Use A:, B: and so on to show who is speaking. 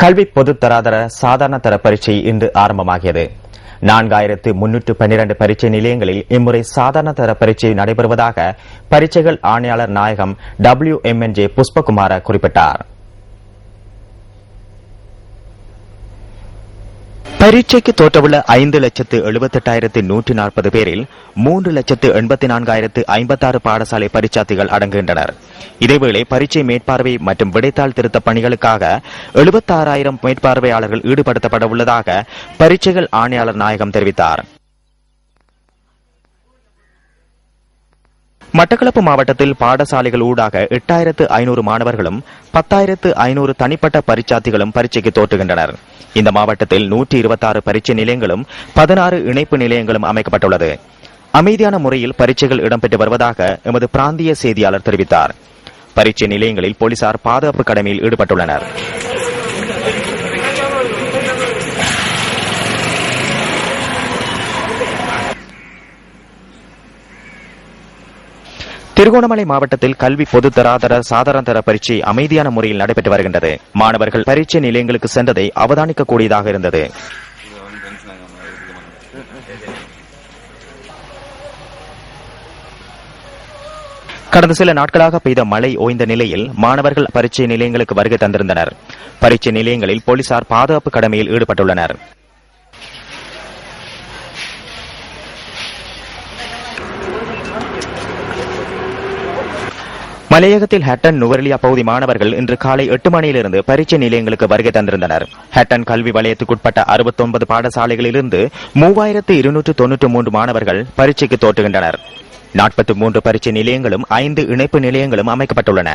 A: கல்வி பொதுத்தராதர சாதாரண தர பரீட்சை இன்று ஆரம்பமாகியது. 4312 பரீட்சை நிலையங்களில் இம்முறை சாதாரண தர பரீட்சை நடைபெறுவதாக பரீட்சைகள் ஆணையாளர் நாயகம் WMNJ புஷ்பகுமார குறிப்பிட்டார். பரீட்சைக்கு தோற்றவுள்ள 5,78,140 பேரில் 3,84,056 பாடசாலை பரீட்சார்த்திகள் அடங்குகின்றனர். இதேவேளை பரீட்சை மேற்பார்வை மற்றும் விடைத்தாள் திருத்த பணிகளுக்காக 76,000 மேற்பார்வையாளர்கள் ஈடுபடுத்தப்பட உள்ளதாக பரீட்சைகள் ஆணையாளர் நாயகம் தெரிவித்தார். மட்டக்களப்பு மாவட்டத்தில் பாடசாலைகள் ஊடாக 8,500 மாணவர்களும் 10,500 தனிப்பட்ட பரீட்சார்த்திகளும் பரீட்சைக்கு தோற்றுகின்றனர். இந்த மாவட்டத்தில் 126 பரீட்சை நிலையங்களும் 16 இணைப்பு நிலையங்களும் அமைக்கப்பட்டுள்ளது. அமைதியான முறையில் பரீட்சைகள் இடம்பெற்று வருவதாக எமது பிராந்திய செய்தியாளர் தெரிவித்தார். பரீட்சை நிலையங்களில் போலீசார் பாதுகாப்பு கடமையில் ஈடுபட்டுள்ளனர். திருகோணமலை மாவட்டத்தில் கல்வி பொதுத்தராதர சாதாரண தர பரீட்சை அமைதியான முறையில் நடைபெற்று வருகின்றது. மாணவர்கள் பரீட்சை நிலையங்களுக்கு சென்றதை அவதானிக்கக்கூடியதாக இருந்தது. கடந்த சில நாட்களாக பெய்த மழை ஓய்ந்த நிலையில் மாணவர்கள் பரீட்சை நிலையங்களுக்கு வருகை தந்திருந்தனர். பரீட்சை நிலையங்களில் போலீசார் பாதுகாப்பு கடமையில் ஈடுபட்டுள்ளனர். மலையகத்தில் ஹட்டன் நுவரெலியா பகுதி மாணவர்கள் இன்று காலை 8 மணியிலிருந்து பரீட்சை நிலையங்களுக்கு வருகை தந்திருந்தனர். ஹட்டன் கல்வி வலயத்துக்குட்பட்ட 69 பாடசாலைகளிலிருந்து 3,293 மாணவர்கள் பரீட்சைக்கு தோற்றுகின்றனர். 43 பரீட்சை நிலையங்களும் 5 இணைப்பு நிலையங்களும் அமைக்கப்பட்டுள்ளன.